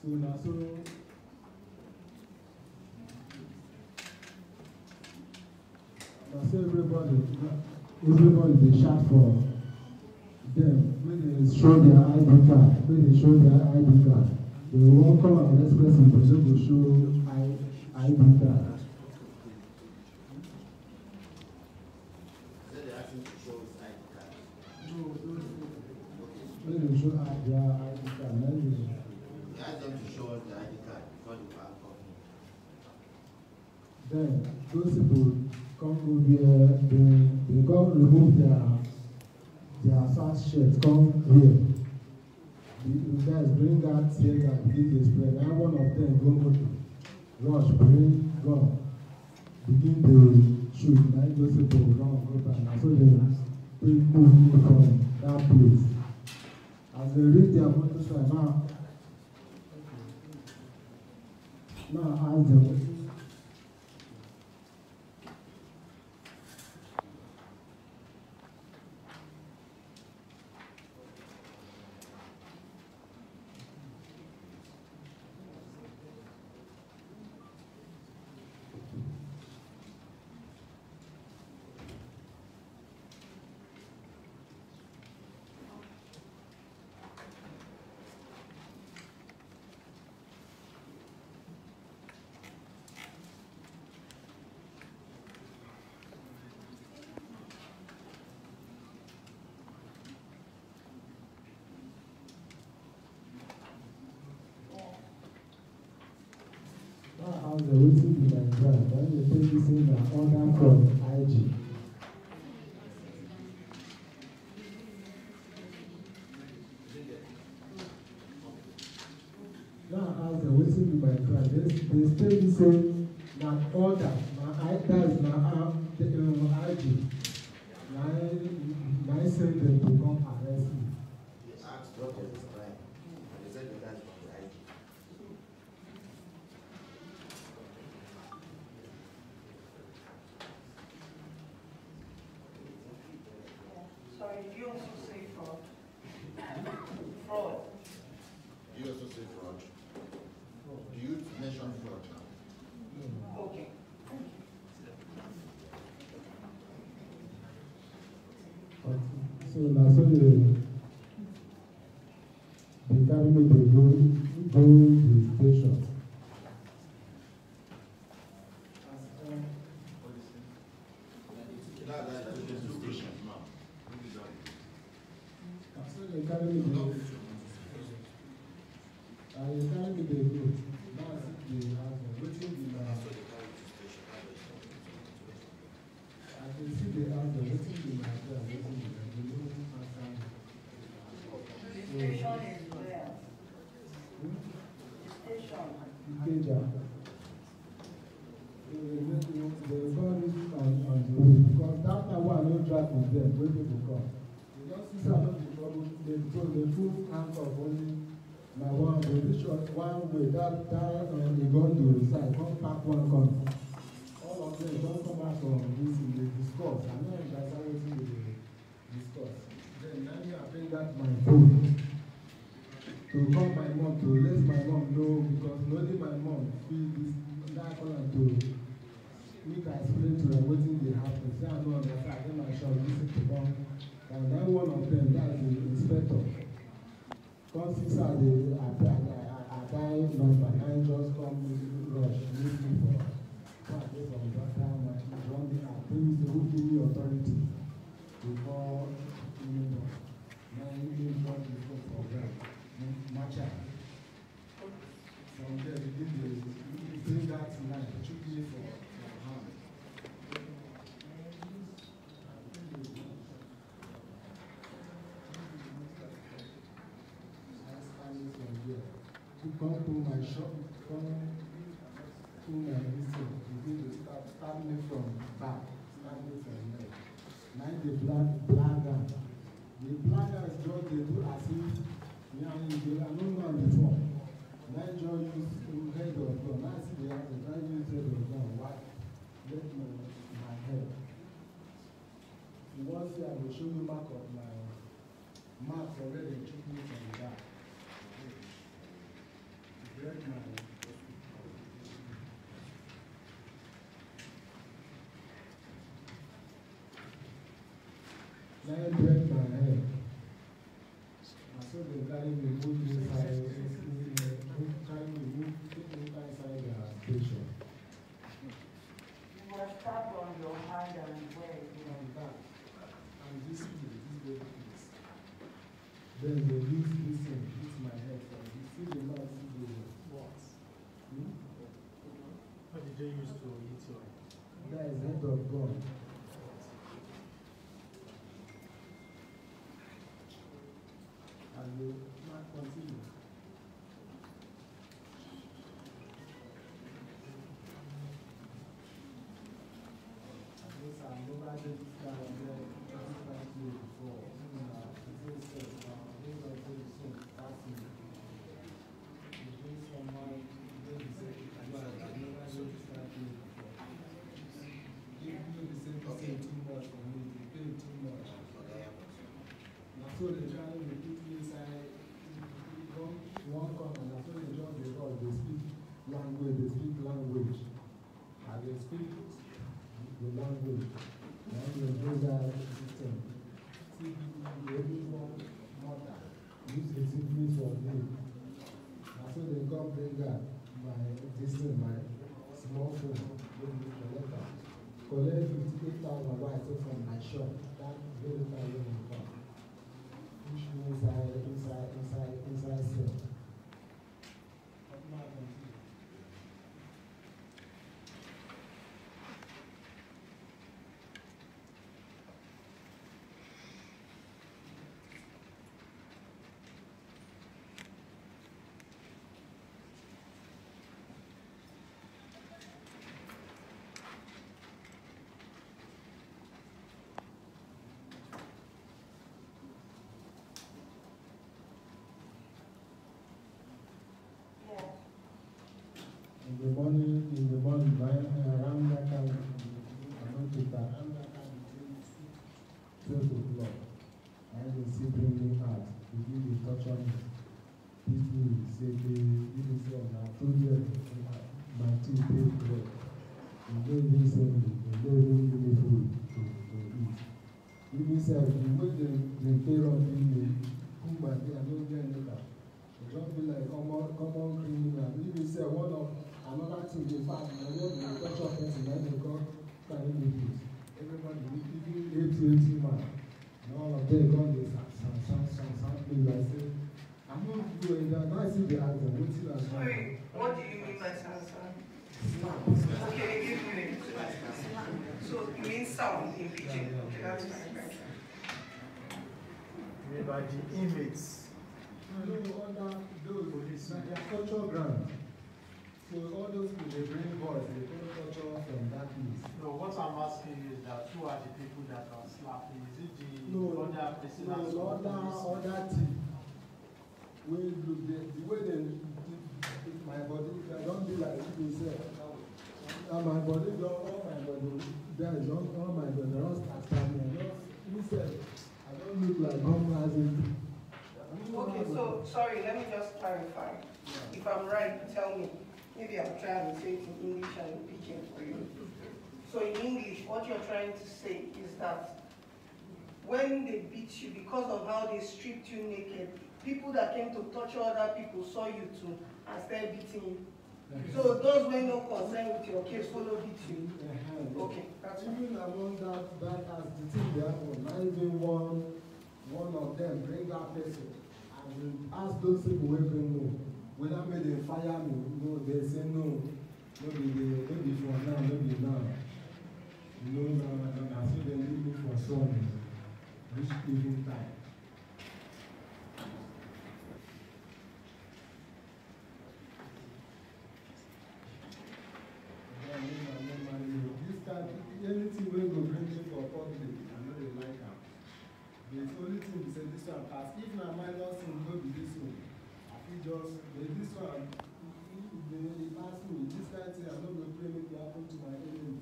So now, so everybody they shout for them when they show their ID card. When they show their ID card, they won't come and next person to show ID card. When they show their ID card, they ask them to show us the ID card before they pack up. Then those people come over here, they come remove their fast shirts, come here. The guys bring that here that begin to spread. Now one of them go to rush, bring gun, begin to shoot. Now those people run go back. Now so they move from that place. As they reach their motorcycle, now ask them. How the waiting in my drive, when they take this in the order from IG. Now as the waiting in my drive, they stay the same that order, that is my IG. My send them to come arrest me. They asked what was the crime. They said the guys from the IG. Sorry, do you also say fraud? Fraud. Do you also say fraud? Do you mention fraud? Okay. So now so they carry me to go the station. So they carry me to the road. Now they have waiting in the I can see they have the waiting in my car, waiting in the The station is where? The station. Ikeja. They got it on the way because that time when I no drive with them, when people come, they just see some of the trouble. They full handcuff only my one way. This one way that they go to the side, come back one corner. All of them don't come out from this in the discourse. I know that's how it is discuss. Then now I bring that my phone to call my mom to let my mom know because only my mom feel this that call am to make I explain to her wetin dey happen. Say I no understand. I get my shop listen to them. And then one of them that is the inspector. Come see how they apply number. I just come rush meet me for based on that time. One day I think they will give me authority before you know. Now you need one before program. Match up. From there, we did bring that line, took me for hand. From here, to come to my shop, come to my visit, begin to start me from back, start me from there. Now the black guy. The black guy is just they do as if I don't know before. Now just use head of gun. Now see they have the guy use head of gun. Why? Let my head. You want to see I will show you mark of my mark already took me from the back. break my lion break my head. And so they carry me put me inside, carry me put me inside the station. You were stabbed on your hand and where? And that, and this baby is. Then they use this thing, hit my head. So you see the man see the What? hmm? What did they use to eat your head? That is head of God. And you not continue. At least I've never did this kind of before. So they try to put me inside one corner, and so they just they all they speak language, and they speak the language. And they do that system. See, every one mother use the sickness for me. And so they come bring out my my small phone, collect 58,000 what I took from my shop. That very time when I come. Push me inside cell. In the morning, around that time, I'm not to that, around that time, 12 o'clock, and they see bring me out, they give me touch on me. People say, I told you, my teeth paid bread. They don't even send me, they don't even give me food to eat. Even said, the way they pay on me, come back there, I don't get anything. They just be like common criminal. Even say one of another thing they find, I know the culture person, when they come carry me this. Everybody, even 80 man, and all of them gone this something like say, I'm not doing that. I see the answer. What's it as well? Sorry, what do you mean by Sansan? Okay, give me so you mean sound in pidgin? Okay, that's fine. You mean by the inmates? No, other those na their culture ground. So all those people they bring boys, they bring culture from that place. No, what I'm asking is that who are the people that are slapping? Is it the No, other prisoners? no, other team. Wey look the way they my body, I don't be like you say. My body don all my body, there is all my body don start standing. You said I don't look like home as in. Okay, so sorry, let me just clarify. If I'm right, tell me. Maybe I'm trying to say it in English and in pidgin for you. So in English, what you're trying to say is that when they beat you because of how they stripped you naked, people that came to torture other people saw you too and started beating you. So those were no concern with your case follow beat you. Okay, that's even among that as the thing they happen, not even one of them bring that person and ask those people wey bring me whether make dem fire me. No, they say no, no be for now, no be now. No, I say dem leave me for some reach evening time. This time, anything wey go bring me for public, I no dey like am. The only thing be say this one pass. If na minor sin, no be this one. I fit just this one. They pass me. This kind thing I no go pray make it happen to my enemy.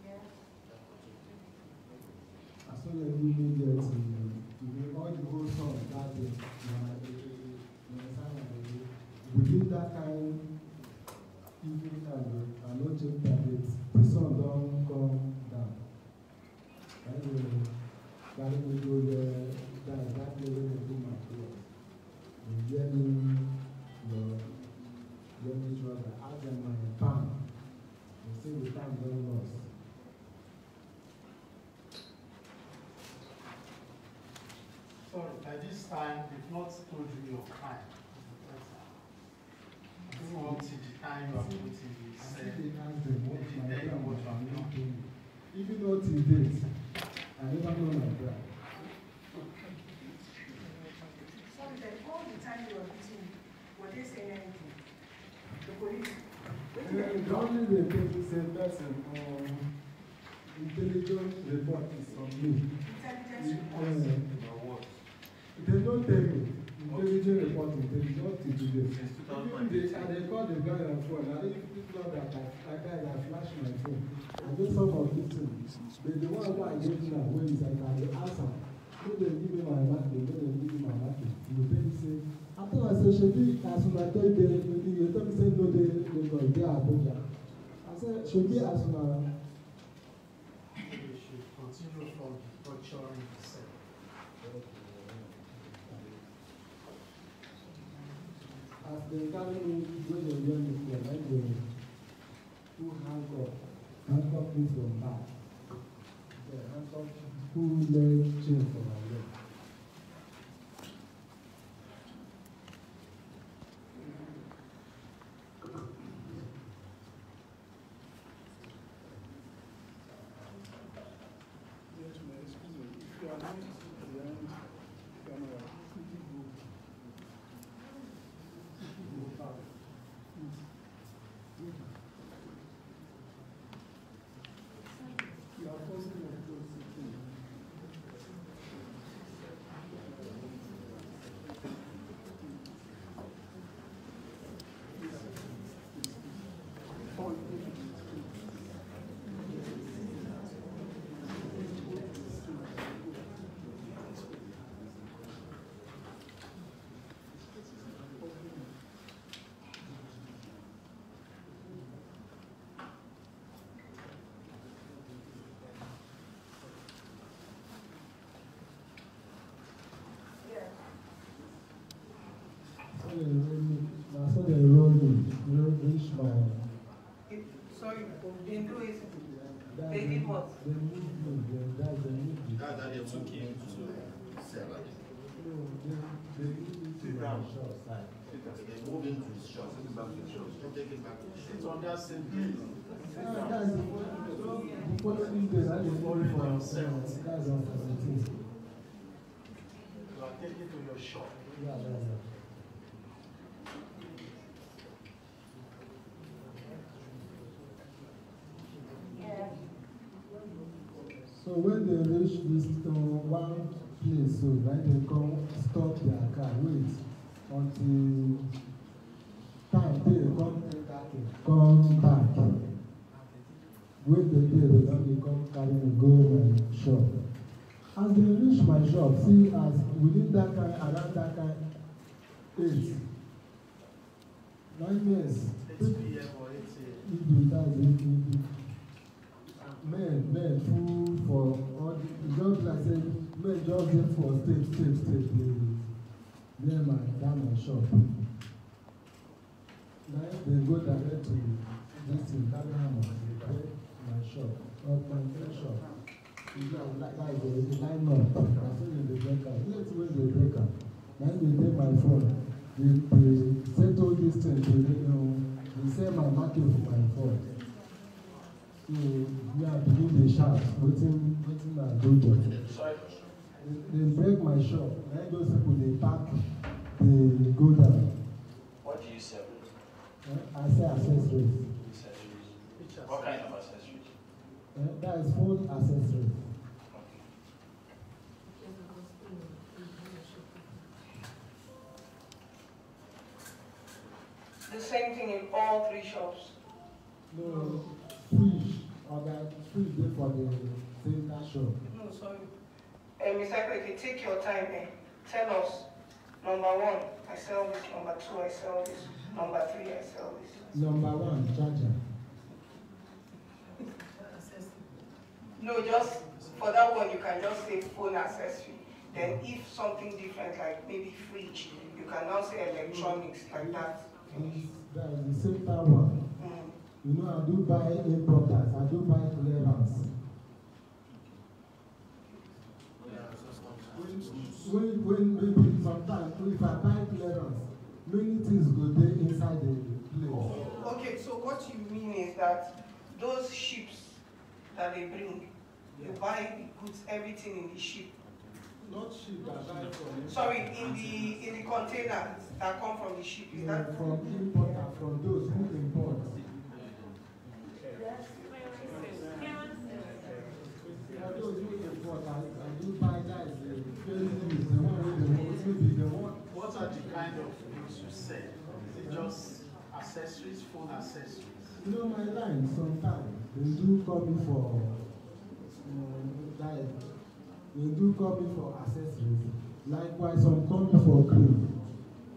yeah. As soon as you give me that, all the whole song. within that kind evening and no change that the sun don't come down. And that will go there, that way when they do my clothes. The yellow trouser, I ask them my palm. They say the palm don't lost. Sorry, by this time, they've not told you your crime. Until the time you are put in the cell, They ask them what they my tell you plan what was. you have done. Even though till date, I never know my plan. Sorry, then all the time you were beating, were they saying anything? The police? The only way people say person intelligence report is on me. Intelligence report. They don't tell me. Intelligence report is not till today. Even they call the guy on phone. I think not that I flash my phone. I just some of these things. But the one who I get now, when is like I answer. When they give me my market, when they give me my market, you tell me say, after I say, should be as soon as I tell you tell me say no, they are Abuja. I said, should be as soon as. You should continue from torturing yourself. As they carry me when they young me, like they who handcuff me from back. The handcuff who leg chain for my leg. So they rolled me, reached my. Sorry, they do it. They did what? They moved me, they moved me. That they took him to sell it. No, they moved me to my shop side. They moved into his shop. Take it back to the shop. Take it back to the It's shop. on that same day. That's the following day, I didn't worry for myself. That's on 17th. You are taken to your shop. Yeah, that's it. So when they reach this one place, so right, they come stop their car, wait until time they come back. When they dey, they come carry me go my shop. As they reach my shop, see as within that kind, around that kind, 8, 9 years. 8 p.m. or 8 a.m. If that's men full for all the just like say men just dey for state near my shop. Now they go direct to this thing, carry am my shop, or my friend shop. Like the line up, na so they break am. Let's where they break am. Now they take my phone. They settle this thing to they sell my market for my phone. So we are beginning the shout, waiting at Dojo. Sorry. They break my shop. Then those people they pack, they go down. What do you sell? I sell accessories. Accessories. What kind of accessories? That is phone accessories. The same thing in all 3 shops. No, fish, or that fish dey for the center shop. No, sorry. Mr. Kweke, take your time. Tell us Number one, I sell this. Number two, I sell this. Number three, I sell this. Number one, charger. No, just for that one, you can just say phone accessory. Then if something different, like maybe fridge, you can now say electronics, like that. That is the simpler one. You know, I do buy importers, I do buy clearance. When maybe sometimes, if I buy clearance, many things go there inside the place. Okay, so what you mean is that those ships that they bring, you buy the goods, everything in the ship. Not ship that buy from. Sorry, in the container that come from the ship. Is that from importer, from those who import. For those who import, I do buy that. What are the kind of goods you sell? Is it just accessories, phone accessories? You know, my line sometimes they do call me for that. They do call me for accessories. Likewise, some call me for cream.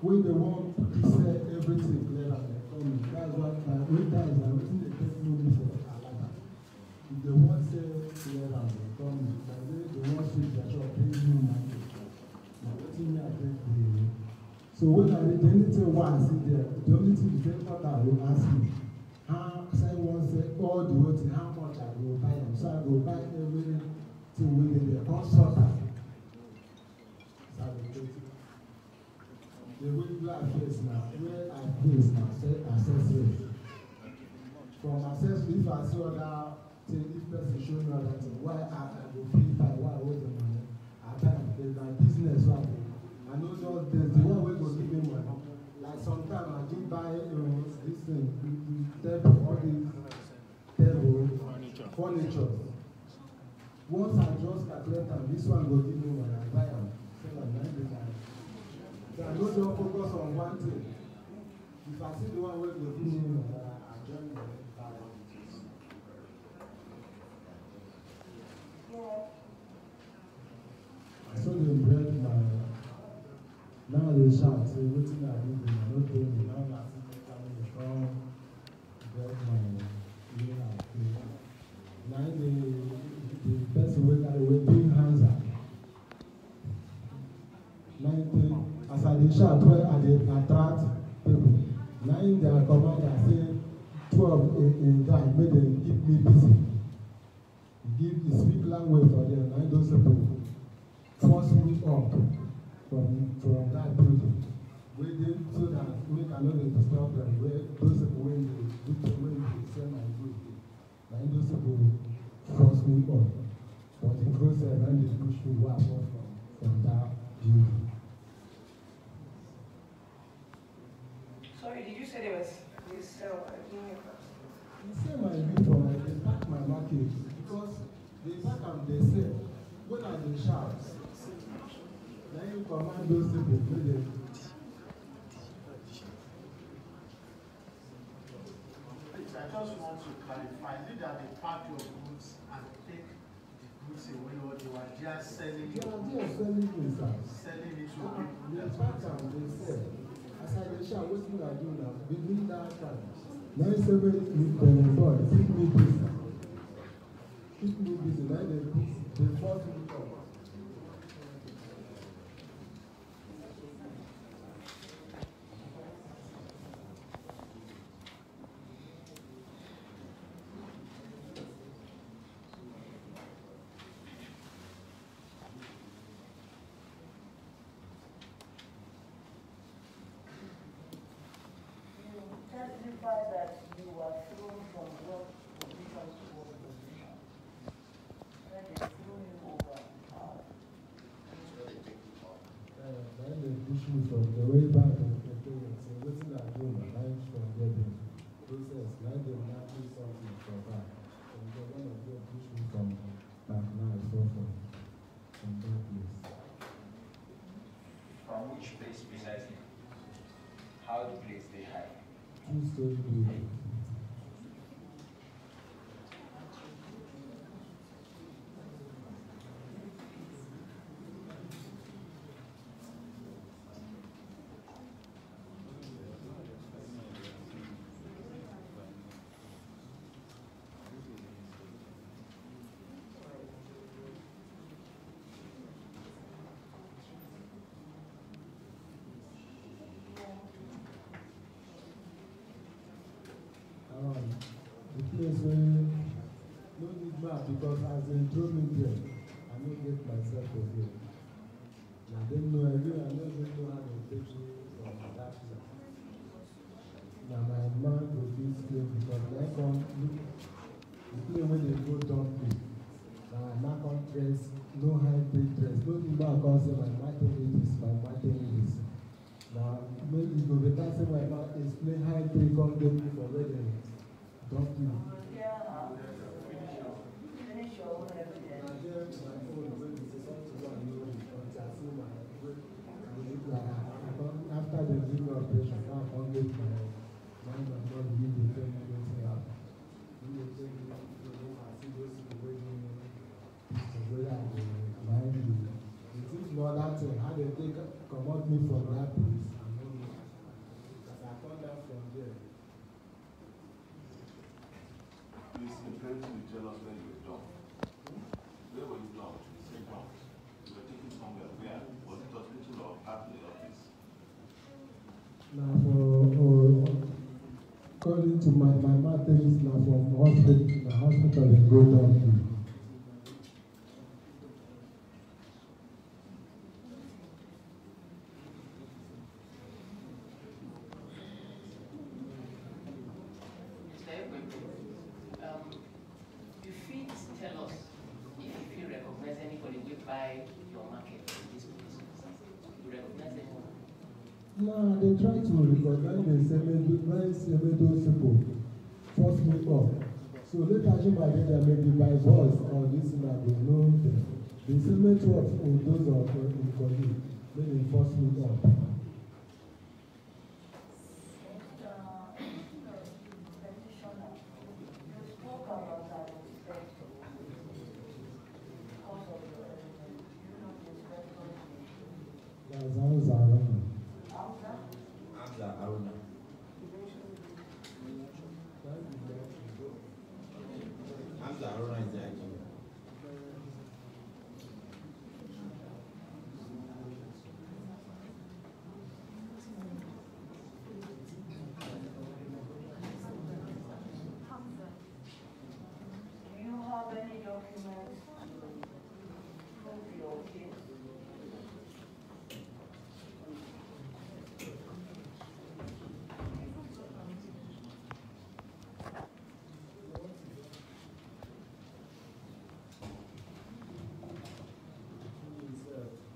When they want to sell everything clear, they call me. That's what with that is everything they take money for Alaba. If they want to sell clear, they call me. They want to switch their shop, pay me money. So when I read anything once in there, the only thing the importer will ask me, how someone say all the whole thing, how much I will buy them. So I will buy everything within the consultant. The way you are face now, where I place now, say accessories. From accessories, if I see other thing, if person show me other thing, why I go pay by why I hold the money. At times, there's my business right. I know just there's the one way go give me money. Like sometimes I do buy this thing, table, all these table, furniture. Once I just calculate them, this one go give me money, I buy them. So I don't just focus on one thing. If I see the one way go give me money, I join them. So they break my. Now they shout, say, waiting I do, I don't tell me. Now I see me coming from break my ear. Now the person will doing hands up. Now as I dey shout, where I dey attract people. Now in their command, I say 12 in that make them keep me busy. Give the speak language for them. Now those people force me up from that building. Waiting so that we cannot disturb them. Where those people when they sell my food, now those people force me up. But the process and they push me way up from that building. sorry, did you say they sell? I didn't hear that. The same I do for they pack my market because they pack and they sell. When I dey shout, then you command those people to do I just want to clarify, is it that they pack your goods and take the goods away, or they were just selling They your are goods? just selling themselves. Selling it to They people. pack and they sell. As I dey shout, wetin I do now? Within that time, na him say make the boy keep me busy. Keep me busy. Na they force me up. Testify that you were thrown from one position to one position. When they threw you over. Then they push me from the way back and the parents. So wetin I do na life from there the process. Now they now do something for back. From there one of them push me from back now I fall from that place. From which place precisely? How the place they hide? Two-story building. as they throw me there, I don't get myself again. I don't know, I don't even know how to take me from that place. Now my mind will be still because I can't look, the place when they go dump me. Now I'm not on dress, no high big dress, no people are going to say my matter is this, my matter is this. Now maybe it will be that same my mouth is play high big on them for where they dump me. Finish your own evidence. After the zero operation, now I can't get my mind and body need to tell me anything out. You will tell me, I see those people waiting, whether I will mind you. It is not that thing, how they take, come out me from that place, I don't know. As I come down from there. Please, in parents will tell us when you were done. Where were you done? Say done. You were taken somewhere. Where? Was it hospital or at the office? Now according to my matter is now from hospital, the hospital they go down to. You fit tell us if you recognize anybody who buy your market in this place. You recognize anyone? No, they try to recognize the same those people force me up. So later she might get them maybe by voice or this and that they know them. The same two of those of in colleague, then they force me up. That's Hamza Aruna. Hamza Aruna. Hamza Aruna is the IT. Do you have any documents to prove your case?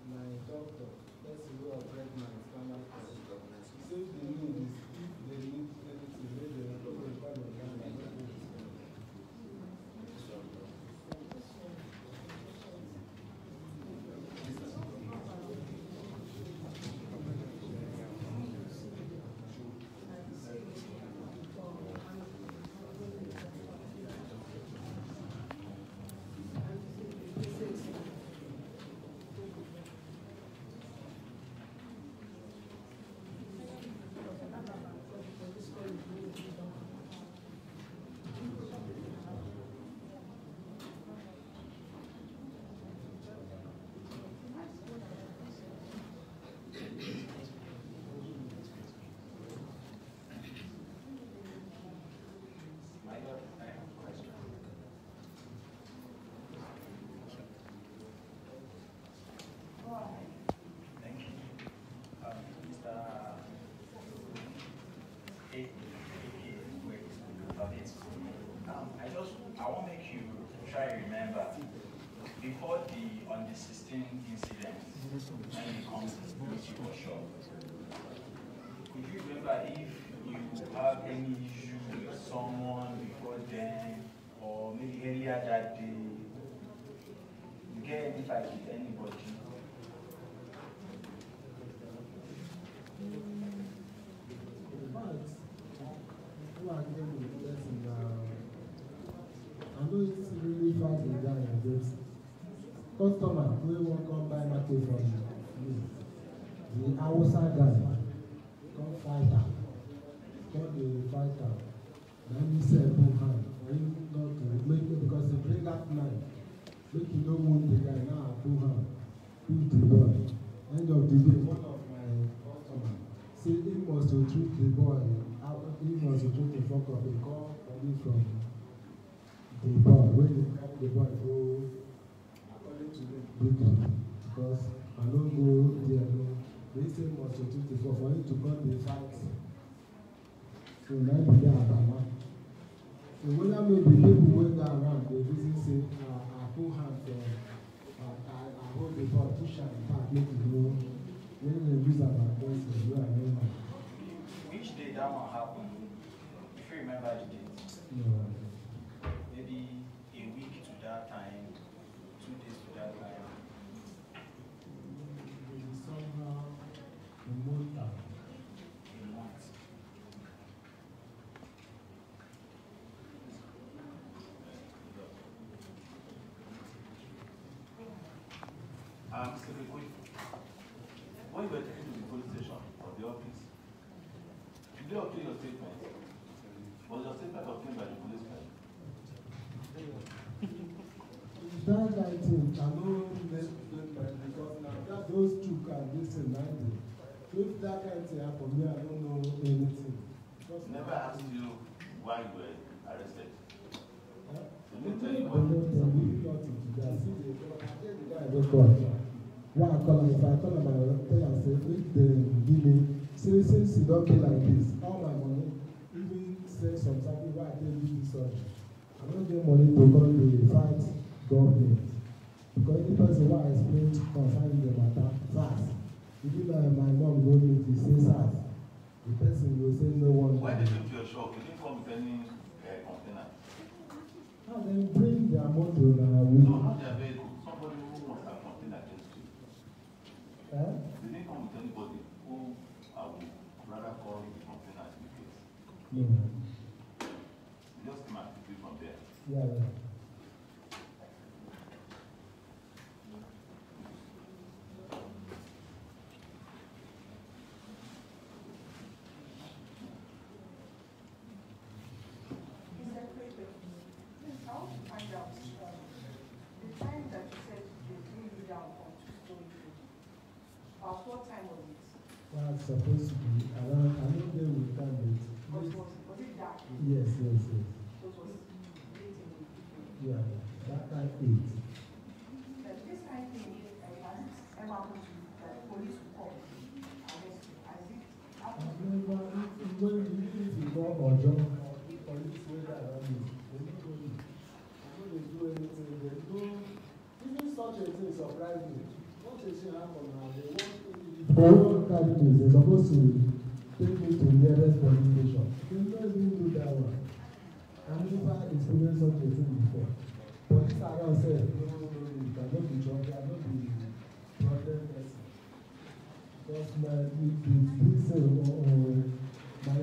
My doctor, that's who operate my stomach. He says the need is if they need anything, they require I want to make you try to remember before on the 16th incident when it comes to security for sure. Could you remember if you have any issue with someone before then, or maybe earlier that day? You get any fight with anybody? I know it's really fast in Ghana, but customer who won't come buy market from me, the Hausa guy, come fight am, come dey fight am, na me sef put hand for him not to make it because he bring out knife, make he no wound the guy, now I put hand, push the boy. End of the day, one of my customer say he must to treat the boy, he must to treat the fuck up, he call police from the bar wey dey carry the boy go according to the degree because I don't go there alone. They say must to 24 for you to come the fight. So now be there at one. So when I maybe people going around, they reason say I put hand I hold the ball, push and back, make it go. When they use about this, you are normal. Which day that one happened? If you remember the date. No. Maybe a week to that time, 2 days to that time. Somehow a month after. A month. Mr. Quick, when you were taken to the police station or the office, did they obtain your statement? Was your statement obtained by the policeman? That guy thing cannot let because now that those two can listen lightly. So if that kind of thing happen, me, I don't know anything. Never asked you why you were arrested. Huh? Did they tell you I why? don't tell you nothing to that. See the guy I just got. Why I call him, if I call him, I tell him, say, if they give me, say, since you don't pay like this, all my money, even say something, why I tell you this surgery. I don't get money to go to fight government. Because any person who I explain concerning the matter fast. Even my mom go meet, he says fast. The person will say no one. When they came to your shop, you didn't come with any container. How they bring their motor now? No, not their vehicle. Somebody who must have container against you. Eh? They didn't come with anybody who I would rather call the container in the case. No. They just came and picked you from there. Yeah. I want to find out the time that you said they threw you down on 2-story roof. What time was it? That's supposed to be around, I know they will come late. Was it dark? Yes. So it was late in the evening. Yeah, that time 8. This kind of thing has ever happened to you that the police will come arrest you. Has it I've happened? never, even if you go or jump, the police will around me. They don't go in. They don't do anything. They do, even such a thing surprised me. What a thing happened now, they won't carry me. They're supposed to take me to the nearest police station. They don't even do that one. I've never experienced such a thing before. Police around said, no, you cannot be drunk, you cannot be problem person. Because my, this my,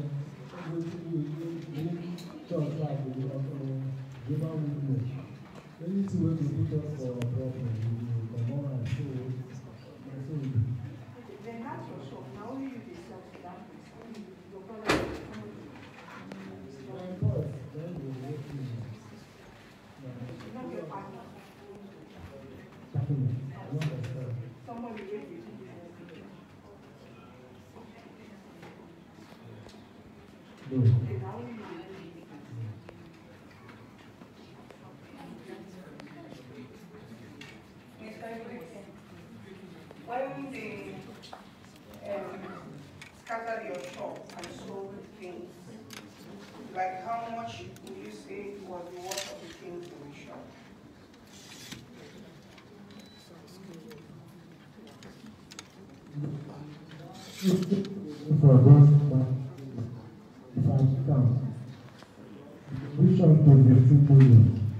church like human weakness. Anything wey dey put us for problem, we comot am so na so e be. Then that's your shop. Now only you dey sell to that place. Only your brother is somebody. My boss don dey work me. You don't get partner. Partner, I no understand. Somebody wey dey do business with you. No. Okay, now only you dey do business. When they scattered your shop and sold things, like how much would you say was the worth of the things in the shop? For those if I count, which of the 15 million?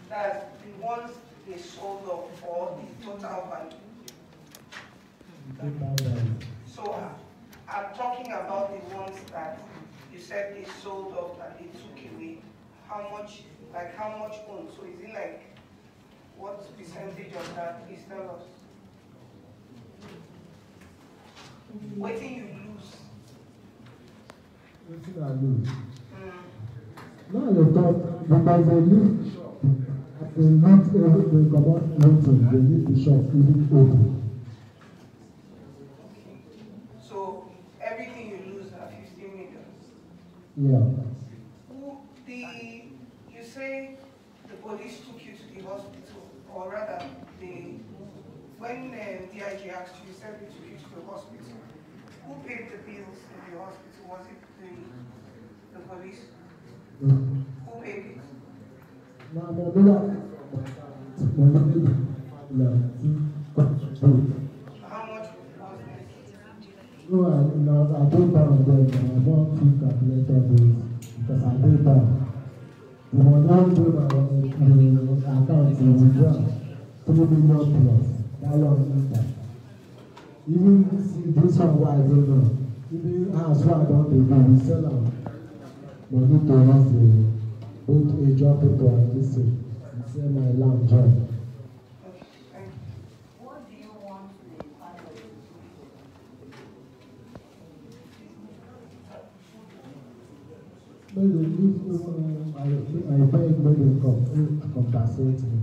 That's the ones they sold off or the total value. So I'm talking about the ones that you said they sold off that they took away. How much owned? So is it like, what percentage of that? Please tell us. What do you lose? Wetin I lose? Now you talk because they leave the shop. As they not able to comot nothing, they leave the shop even open. So everything you lose are 15 million. Yeah. Who or rather, when DIG asked you, sent me to the hospital. Who paid the bills in the hospital? Was it the police? Who paid it? No, How much was it? no, I don't buy on them. I want to calculate all those because I did that. The one now do my account in withdraw 3 million plus. That was inside. Even this one, why I don't know. Even as far as I don't do, we sell out. Money to us, both a job people and this thing. Sell my land job. What do you want the panel to do? Maybe I beg maybe compensate me.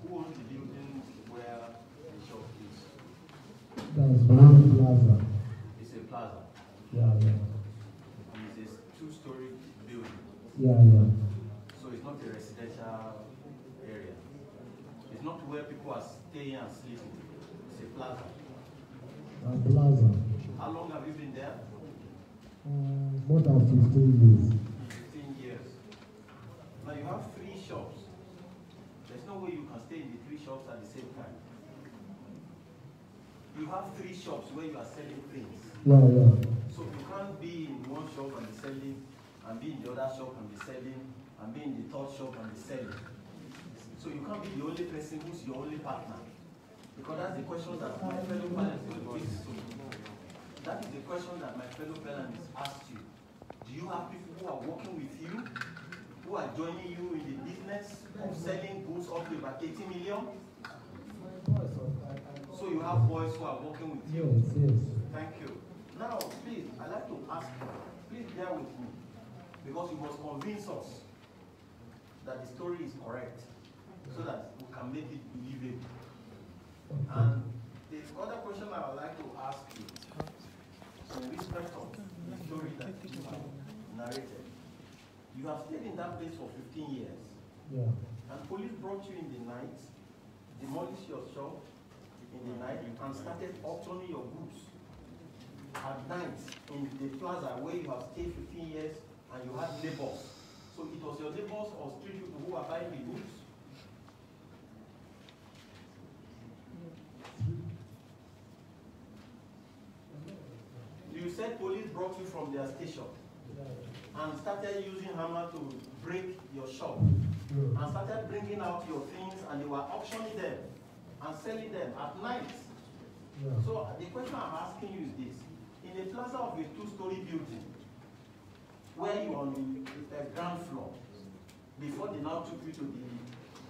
Who owns the building where the shop is? That's Blue Plaza. It's a plaza. Yeah. And it's a 2-story building. Yeah. So it's not a residential area. It's not where people are staying and sleeping. It's a plaza. Plaza. How long have you been there? More than 15 years. 15 years. Now you have 3 shops. There's no way you can stay in the 3 shops at the same time. You have 3 shops where you are selling things. Yeah. So you can't be in one shop and be selling, and be in the other shop and be selling, and be in the third shop and be selling. So you can't be the only person who's your only partner. Because that's the question that my fellow parents will raise to. That is the question that my fellow parents asked you. Do you have people who are working with you, who are joining you in the business of selling goods up to about 80 million? So you have boys who are working with you? Yes. Thank you. Now, please, I'd like to ask you, please bear with me, because you must convince us that the story is correct, so that we can make it believable. And the other question I would like to ask you, in respect of the story that you have narrated, you have stayed in that place for 15 years. Yeah. And police brought you in the night, demolished your shop in the night, and started auctioning your goods at night in the plaza where you have stayed 15 years and you had neighbors. So it was your neighbors or street people who were buying the goods? You said police brought you from their station and started using hammer to break your shop and started bringing out your things, and they were auctioning them and selling them at night. Yeah. So the question I'm asking you is this. In a plaza of a 2-story building, where you are on the ground floor, before they now took you to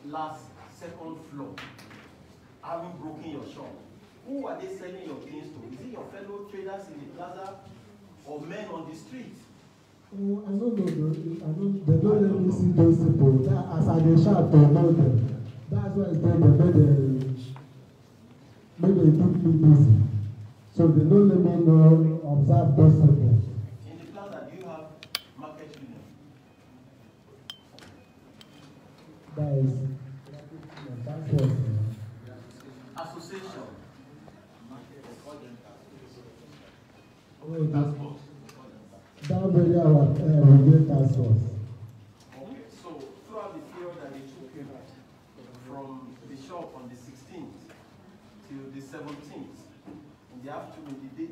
the last, 2nd floor, having broken your shop, who are they selling your things to? Is it your fellow traders in the plaza or men on the street? I don't know. They don't let me see those people. As I dey shout to know them. That's why it's there. They keep me busy. So they don't let me know, observe those people. In the plaza, do you have market union? That's what. Association. That very hour, we get task force. Okay, so throughout the period that they took you from the shop on the 16th till the 17th, in the afternoon, in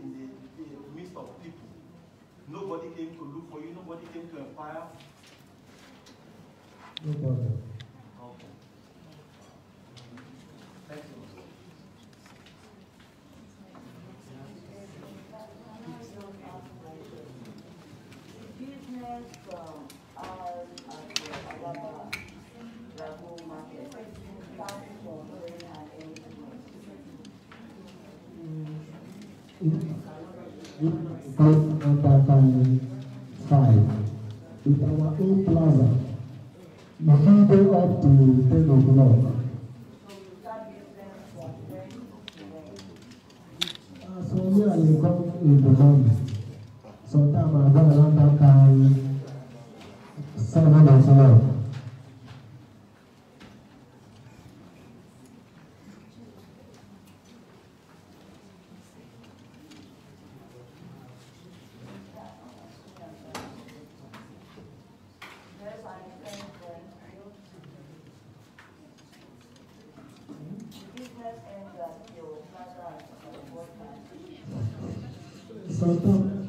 the midst of people, nobody came to look for you, nobody came to inquire. No problem. Okay. Thank you. Business from ours at the Alaba Lago market starts from when and anything. If under 5. With our own plaza, you can go up to 10 o'clock. So we are in the morning. Sometimes I go around that time 7 o'clock. Sometimes,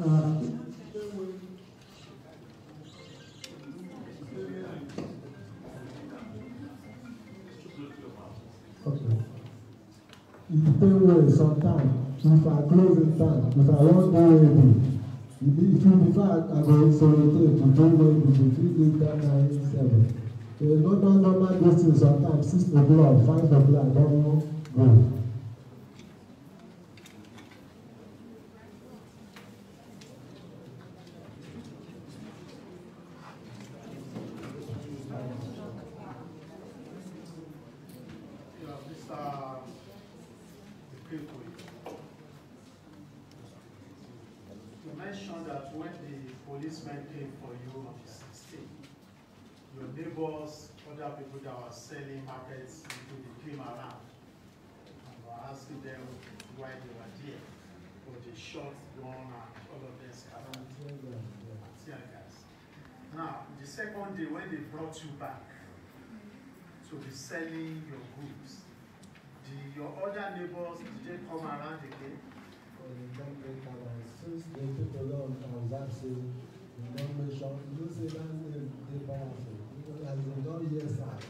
okay. It depends where sometimes, if I close in time, if I want to go ready, if you before I go solitaire to do ready between 3 8 9 7. The normal distance sometimes 6 o'clock, 5 o'clock, don't go. You mentioned that when the policemen came for you on the 16th, your neighbors, other people that were selling markets, they came around and were asking them why they were there. But they shot gun and all of them scattered. Now, the second day when they brought you back to be selling your goods, your other neighbors, did they come around again? Since the people don't transaction, the non-mention, you say that they powerful. As they don't hear side.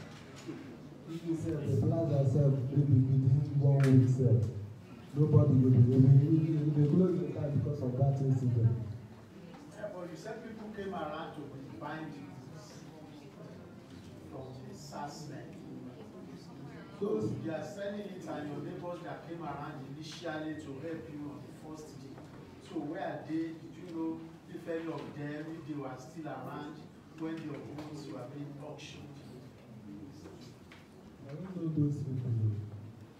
If you say the plaza self, maybe within 1 week self, nobody will be able to. They close the time because of that incident. Yeah, but you said people came around to buy the goods from the SARS men. Those you are selling it and your neighbors that came around initially to help you on the first day. So where are they? Did you know if any of them, if they were still around when your goods were being auctioned? I don't know those people.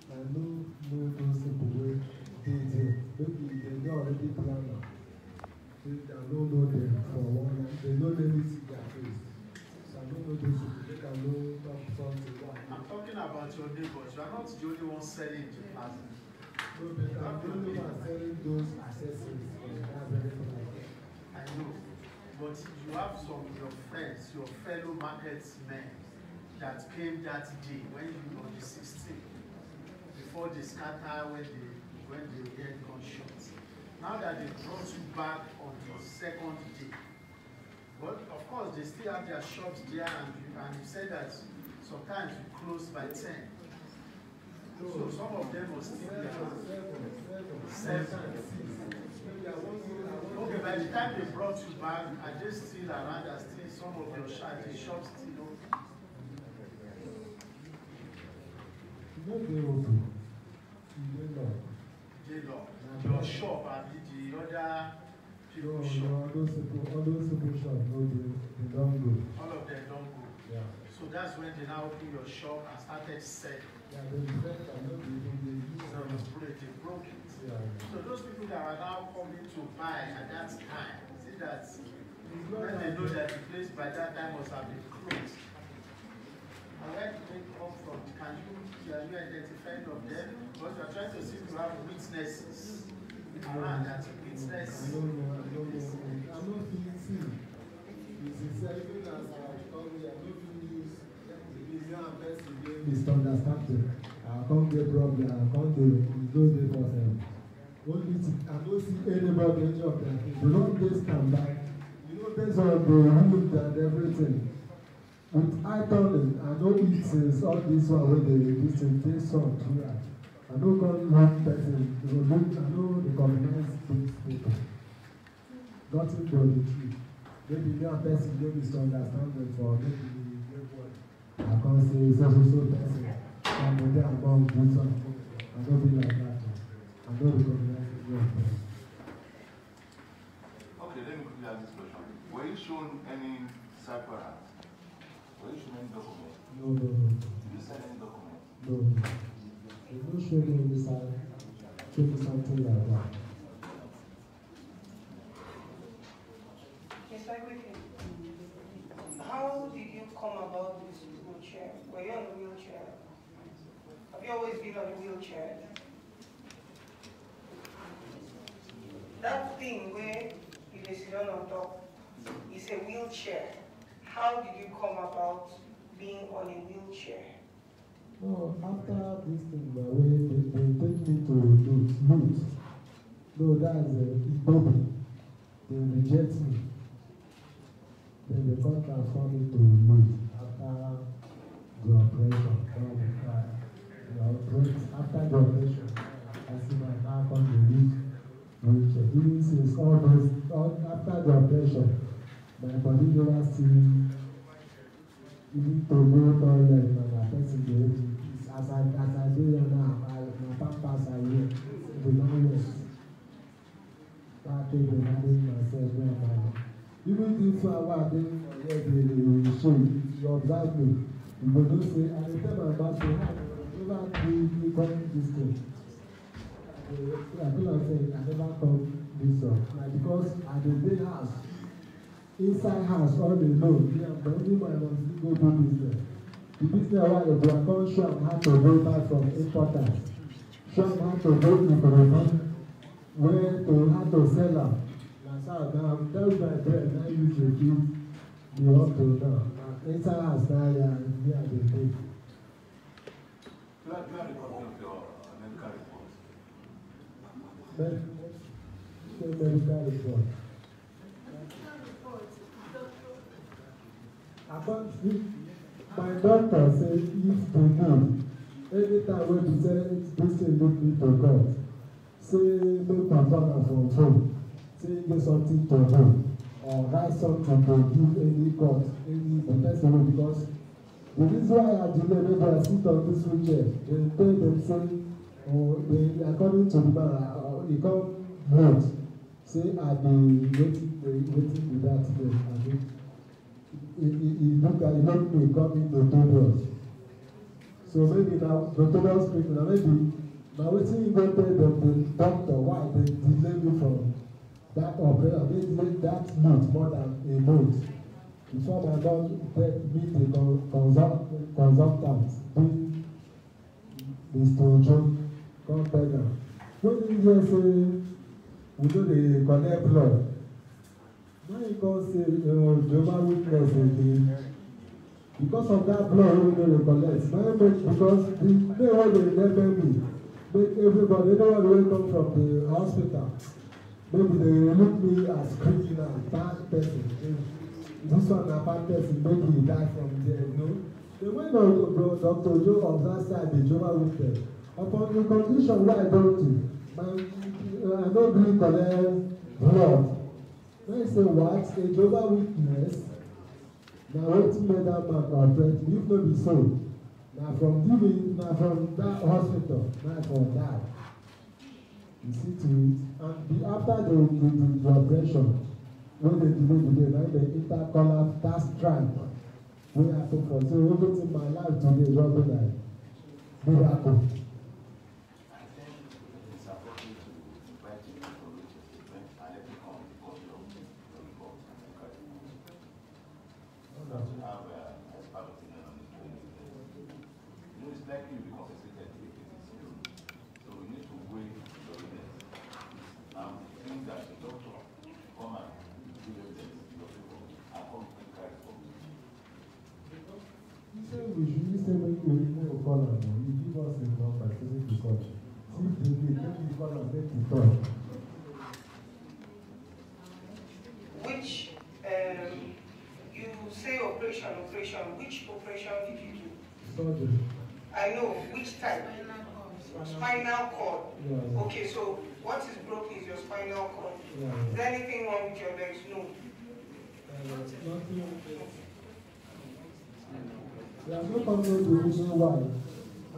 I know those people where maybe they don't already plan it. I don't know them for one night. They don't let me see their face. So I don't know those people. They can know something. I'm talking about your neighbors. You are not the only one selling the plaza. No, but I'm the only one selling those accessories for the plaza. I know. But you have some of your friends, your fellow marketsmen that came that day when you were on the 16th, before they scatter when they heard gunshots. Now that they brought you back on the second day, but of course they still have their shops there, and you said that sometimes you close by 10. So some of them will still be around. 7. Okay, by the time they brought you back, are they still around? Are still some of your shops still open? Your shop and the other people's shop. All those people shop, they don't go. All of them don't go. Yeah. So that's when they now open your shop and started selling. Yeah, They broke it. Yeah. So those people that are now coming to buy at that time, see that when they know that the place by that time must have been closed. And where do they come from? Can you identify of them? Because you are trying to see if you have witnesses around that witness. I don't know. I'm not feeling seen. It's selling as I come here. I don't feel use. If you are best again, misunderstanding. I can't get problem. I can't do those day for them. Only I don't see anybody, any of them. They don't just stand back. You know, based on the root and everything. With eye turning, I know it's all this one where they take some to that. I know God one person, I know the recognize these people. Nothing but the truth. Maybe your person may misunderstand them for maybe the word. I can't say so person. And then I'm going to do something. I don't be like that. I don't recognize the word. Okay, let me me ask this question. Were you shown any cipher act? Were you shown any document? No. Did you send any document? No. They don't show me any sign, show me something like that. Yes, I quickly. How did you come about this wheelchair? Were you on a wheelchair? Have you always been on a wheelchair? That thing where you sit down on top is a wheelchair. How did you come about being on a wheelchair? No, after this thing, my way, they take me to youth. No, that's Igbobi. They reject me. Then they can't transfer me to youth after the operation. After the operation, I see my back on the youth wheelchair. Even since after the operation, my body never see. Even to go toilet and my person dey help me. As I dey here now, my pampers are here. They don't use. So I take the manage myself when I'm out. Even if I was there, they show you observe me. You go do say, I dey tell my boss say, never do come this thing. I feel like saying I never come this one. Like because I dey dey house. Inside house, all they know, but only my must go do business. The business why they are going to show them how to go back from importers. Show them how to go to the where to how to sell them. That's how now, that's my bread, now use to give the up to now. Inside house, now, yeah, they pay. Do you have a copy of your medical report? Medical report. My doctor say if they do, anytime when you say this thing look me to God, say no perform from phone, say get something to do, or write something to give any court, any the person because the reason why I delay maybe I sit on this wheelchair, they tell them say, or they according to the man, he come vote, say I be waiting with that thing. He look me coming notorious. So maybe now notorious people, now maybe now wetin you go tell the doctor why they delay me from that operation, they delay that month more than a month. Before my doctor meet the consultant, doing the stojo, come tell them. When you just say we do the connect blood. Now you can say, Jehovah Witness again. Because of that blood, we don't recollect. Because the day when they never me, make everybody, anyone will come from the hospital. Maybe they look me as criminal, bad person. This one a bad person, maybe he die from there, no? They went on Dr. Joe of that side, the Jehovah Witness. Upon the condition where I don't do, I don't really collect blood. When you say what? A Jehovah Witness. Now what made that man operate? If not be so. Now from that hospital, now from that. You see to it. And after the operation, when they delay the day, now the intercollar that strike. We happen for so everything in my life today is just like miracle. Likely to be compensated if it is zero. So we need to weigh the evidence. Things that the doctor come and give evidence in your favor and come and carry for me. He said we should say when you call on them, you give us a number, so we can call. See if they make you call and make you talk. Which you say operation, which operation did you do? Surgery. I know, which type? Spinal cord. Yeah. Okay, so what is broken is your spinal cord. Yeah. Is there anything wrong with your legs? No. Nothing. There's no problem with the reason why.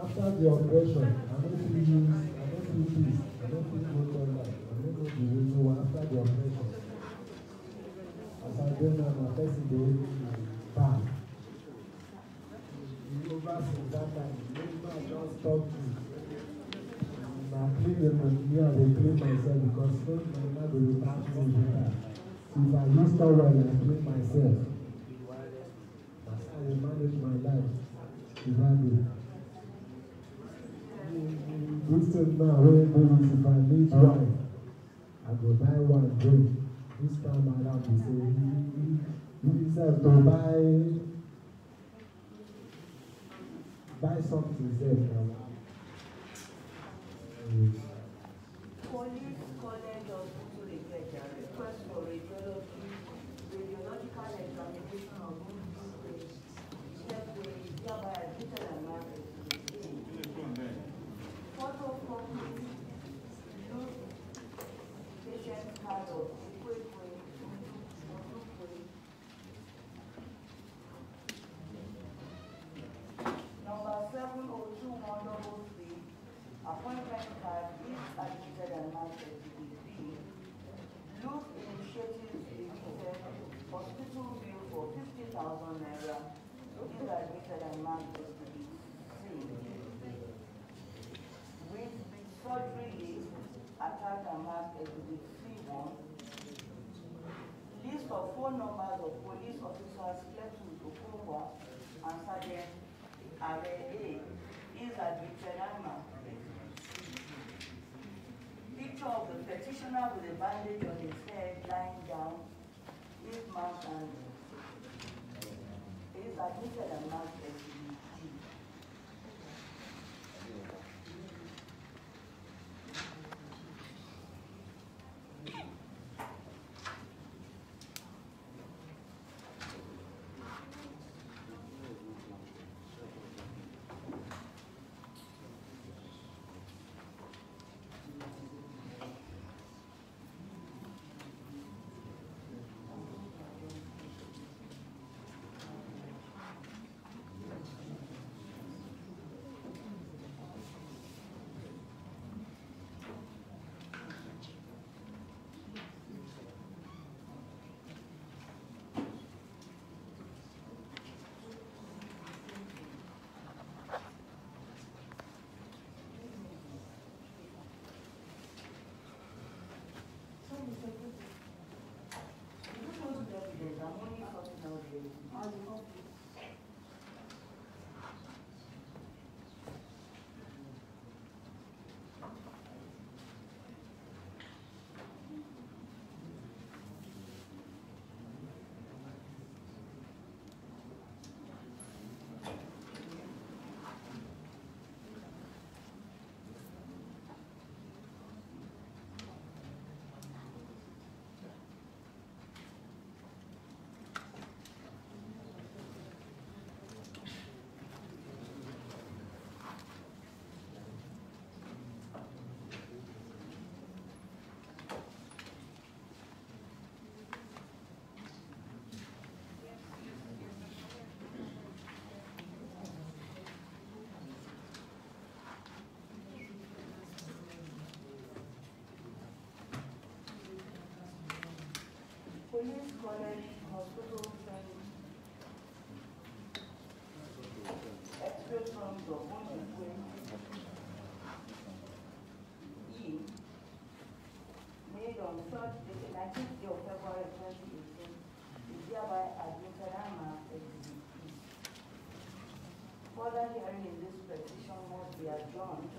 After the operation, I don't feel use, I don't feel peace, I don't feel no toilet. I don't know the reason why after the operation. then my person dey back. Over since that time, the man just stop me. I clean them and me and they clean myself because no man go dey back me later. So if I use towel, I clean myself. That's how I manage my life. Exactly. This thing now, when if I need wine, I go buy one drink. This time around, they say, you deserve to buy something there. Police College Hospital Ikeja request for radiological examination of wounds stepway hereby admitted and married. Photocopy loose patient card of Ikwekwe, number 702133, appointment card is admitted and marked to be B. Loose Initiatives Limited, hospital bill for 50,000 naira is admitted and marked to be C. With surgery list attached and marked to be C1. List of phone numbers of police officers Cletus Okonkwa and Sergeant Are A is admitted and marked. Picture of the petitioner with a bandage on his head lying down is marked and is admitted and marked as D. Police College Hospital training. X-ray from the Onjikwe. E. Made on 19th day of February 2018 is hereby admitted and marked as D. Further hearing in this petition must be adjourned.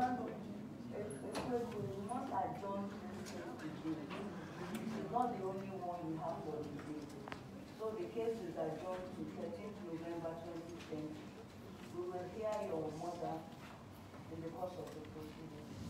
we must adjourn this case again. This is not the only one we have for the day. So the case is adjourned to 13th November 2020. We will hear your mother in the course of the proceedings.